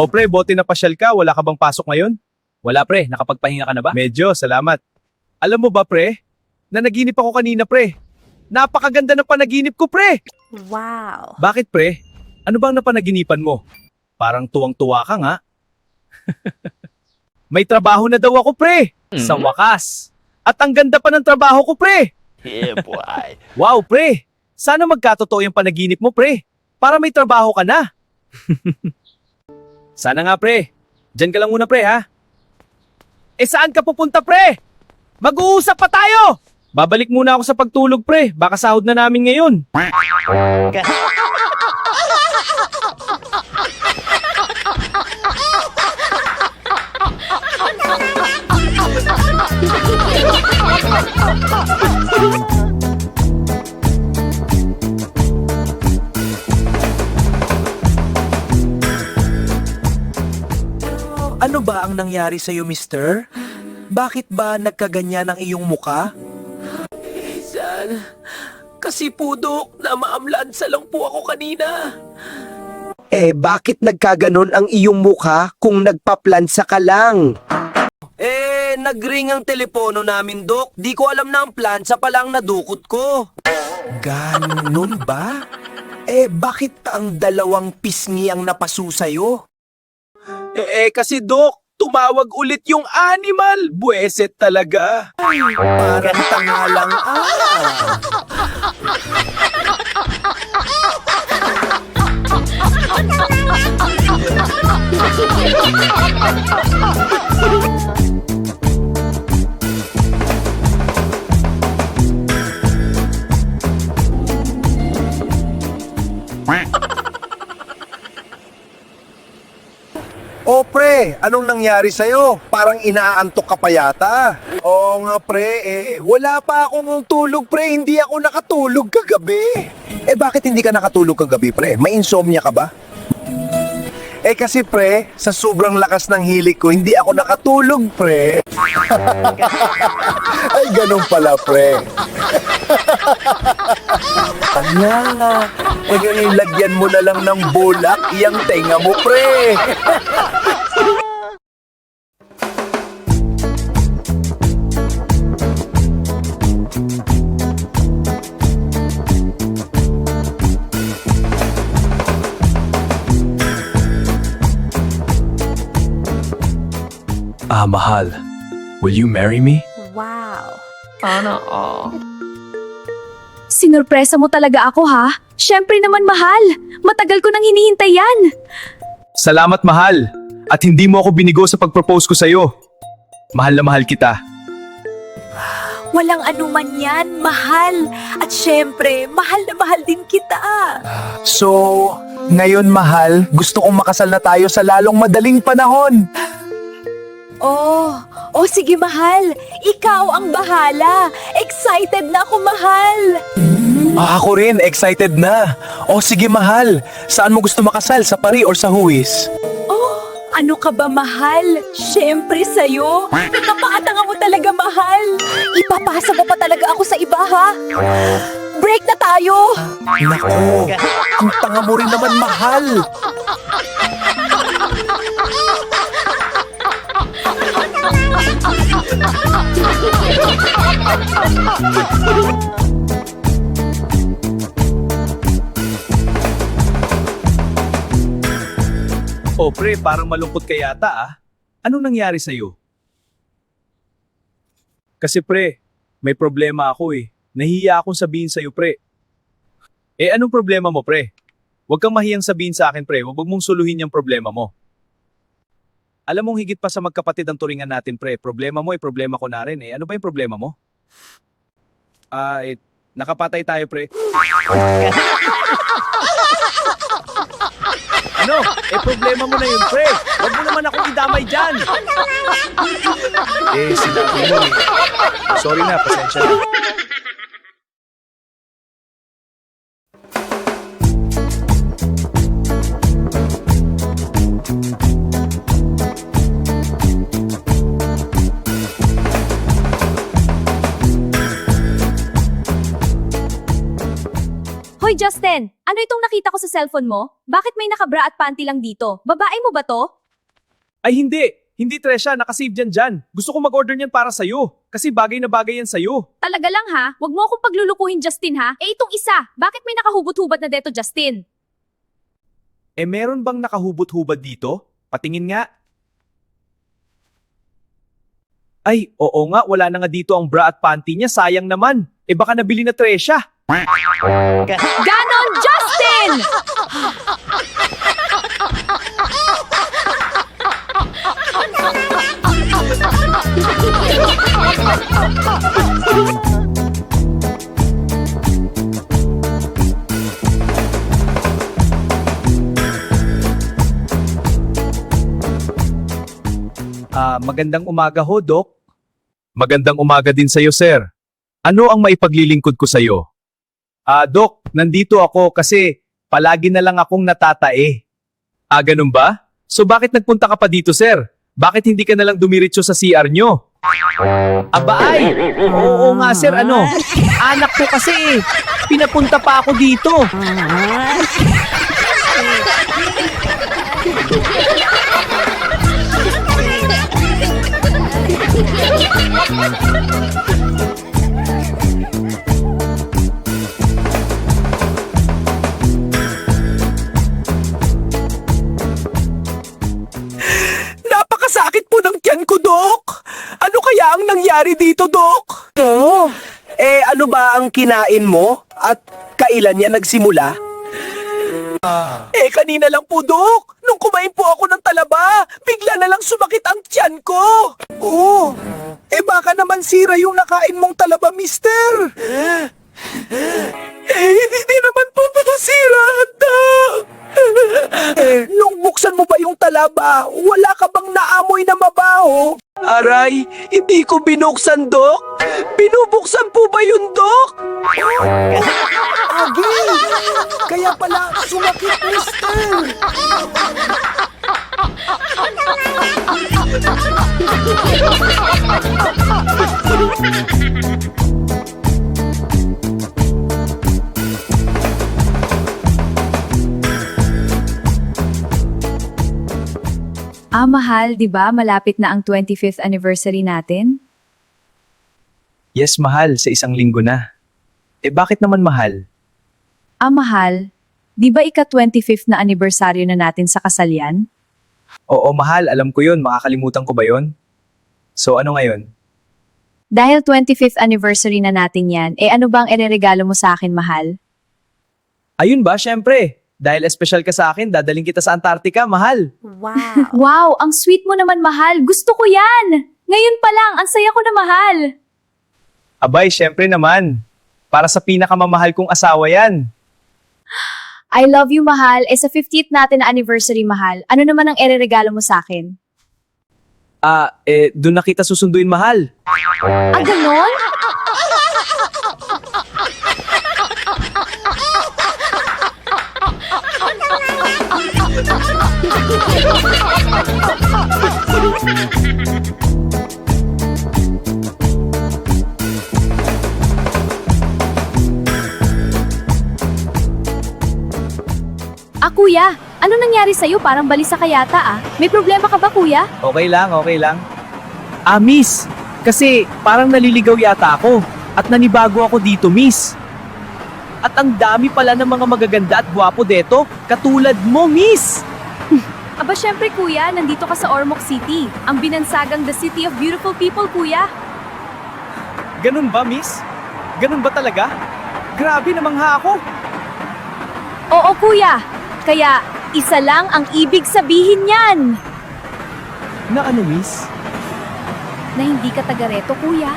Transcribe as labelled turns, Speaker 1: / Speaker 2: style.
Speaker 1: O pre, bote na pasyal ka, wala ka bang pasok ngayon? Wala pre, nakapagpahinga ka na ba? Medyo, salamat. Alam mo ba pre, na naginip ako kanina pre. Napakaganda ng panaginip ko pre.
Speaker 2: Wow.
Speaker 1: Bakit pre? Ano bang napanaginipan mo? Parang tuwang-tuwa ka nga. May trabaho na daw ako pre. Sa wakas. At ang ganda pa ng trabaho ko pre.
Speaker 3: Yeah, boy.
Speaker 1: Wow pre, sana magkatotoo yung panaginip mo pre. Para may trabaho ka na. Sana nga pre. Diyan ka lang muna pre ha. Saan ka pupunta pre? Mag-uusap pa tayo! Babalik muna ako sa pagtulog pre. Baka sahod na namin ngayon.
Speaker 4: Ano ba ang nangyari sa'yo, mister? Bakit ba nagkaganyan ang iyong muka? Minsan, kasi po, Dok, na maamlansa lang po ako kanina. Bakit nagkaganon ang iyong mukha kung nagpaplansa ka lang? Nagring ang telepono namin, Dok. Di ko alam na ang plansa pa lang nadukot ko. Ganon ba? Bakit ang dalawang pisngi ang napaso sa'yo?
Speaker 1: Kasi Dok, tumawag ulit yung animal. Buweset talaga.
Speaker 4: Parang tanga lang
Speaker 5: O pre, anong nangyari sa'yo? Parang inaantok ka pa yata. Oo nga pre, wala pa akong tulog pre, hindi ako nakatulog kagabi. Bakit hindi ka nakatulog kagabi pre? May insomnia ka ba? Kasi pre, sa sobrang lakas ng hilik ko, hindi ako nakatulog pre. Ay, ganun pala pre. Kanya, ngayon lagyan mo na lang ng bulak, iyang tenga mo pre.
Speaker 1: Mahal. Will you marry me?
Speaker 2: Wow.
Speaker 6: Sana all.
Speaker 2: Sinurpresa mo talaga ako ha? Siyempre naman mahal. Matagal ko nang hinihintay yan.
Speaker 1: Salamat mahal. At hindi mo ako binigo sa pag-propose ko sa'yo. Mahal na mahal kita.
Speaker 2: Walang anuman yan, mahal. At siyempre, mahal na mahal din kita.
Speaker 5: So, ngayon mahal, gusto kong makasal na tayo sa lalong madaling panahon.
Speaker 2: Oh, sige mahal. Ikaw ang bahala. Excited na ako, mahal.
Speaker 5: Ako rin, excited na. O sige mahal, saan mo gusto makasal? Sa Paris or sa Huwis?
Speaker 2: Ano ka ba, mahal? Siyempre sa'yo. Napakatanga mo talaga, mahal. Ipapasa mo pa talaga ako sa iba, ha? Break na tayo.
Speaker 5: Naku, ang tanga mo rin naman mahal.
Speaker 1: Oh pre, parang malungkot ka yata ah. Anong nangyari sa'yo? Kasi pre, may problema ako eh. Nahihiya akong sabihin sa'yo pre. Anong problema mo pre? Huwag kang mahiyang sabihin sa akin pre, huwag mong suluhin yung problema mo. Alam mong higit pa sa magkapatid ang turingan natin pre, problema mo problema ko na rin eh. Ano ba yung problema mo? Nakapatay tayo pre. Ano? Problema mo na yun, pre. Huwag mo naman akong idamay dyan. Sinabi mo eh. Sorry na, pasensya na.
Speaker 2: Justin, ano itong nakita ko sa cellphone mo? Bakit may nakabra at panty lang dito? Babae mo ba to?
Speaker 1: Ay hindi! Hindi Tresha, nakasave yan dyan. Gusto ko mag-order niyan para sa'yo. Kasi bagay na bagay yan sa'yo.
Speaker 2: Talaga lang ha? Huwag mo akong paglulukuhin, Justin ha? Eh itong isa, bakit may nakahubot-hubad na deto, Justin?
Speaker 1: Eh meron bang nakahubot-hubad dito? Patingin nga. Ay, oo nga, wala na nga dito ang bra at panty niya. Sayang naman. Eh baka nabili na Tresha.
Speaker 2: Ganon, Justin!
Speaker 1: Magandang umaga ho, Doc. Magandang umaga din sa'yo, sir. Ano ang maipaglilingkod ko sa'yo? Doc, nandito ako kasi palagi na lang akong natatae. Ganun ba? So bakit nagpunta ka pa dito, sir? Bakit hindi ka na lang dumiretso sa CR nyo? Ay! Oo nga, sir, ano? Anak ko kasi pinapunta pa ako dito.
Speaker 4: Napakasakit po ng tiyan ko, Dok. Ano kaya ang nangyari dito, Dok? Ano ba ang kinain mo? At kailan yan nagsimula? Kanina lang po, Dok. Nung kumain po ako ng talaba, bigla na lang sumakit ang tiyan ko. Oh, baka naman sira yung nakain mong talaba, mister. Hindi naman po sira, Dok. Nung buksan mo ba yung talaba, wala ka bang naamoy na mabaho? Aray, hindi ko binuksan, Dok. Binubuksan po ba yun, Dok? Agi, kaya pala sumakit, mister.
Speaker 2: Mahal, di ba? Malapit na ang 25th anniversary natin.
Speaker 1: Yes, mahal, sa isang linggo na. Bakit naman mahal?
Speaker 2: Mahal, di ba ika-25th na anibersaryo na natin sa kasalyan?
Speaker 1: Oo, mahal, alam ko yun. Makakalimutan ko ba yun? So ano ngayon?
Speaker 2: Dahil 25th anniversary na natin yan, ano bang ireregalo mo sa akin, mahal?
Speaker 1: Ayun ba, syempre. Dahil espesyal ka sa akin, dadaling kita sa Antarctica, mahal.
Speaker 2: Wow, ang sweet mo naman, mahal. Gusto ko yan! Ngayon pa lang, ang saya ko na, mahal.
Speaker 1: Abay, syempre naman. Para sa pinakamamahal kong asawa yan.
Speaker 2: I love you, mahal. Sa 50th natin na anniversary, mahal. Ano naman ang ireregalo mo sa akin?
Speaker 1: Doon na kita susunduin, mahal.
Speaker 2: Ganon? Kuya, ano nangyari sa'yo? Parang balisa ka yata, May problema ka ba, kuya?
Speaker 1: Okay lang, okay lang. Miss, kasi parang naliligaw yata ako at nanibago ako dito, miss. At ang dami pala ng mga magaganda at gwapo deto, katulad mo, miss.
Speaker 2: Aba, syempre, kuya, nandito ka sa Ormoc City. Ang binansagang the city of beautiful people, kuya.
Speaker 1: Ganun ba, miss? Ganun ba talaga? Grabe namangha ako.
Speaker 2: Oo, kuya. Kaya, isa lang ang ibig sabihin niyan.
Speaker 1: Na ano, miss?
Speaker 2: Na hindi ka taga-reto, kuya.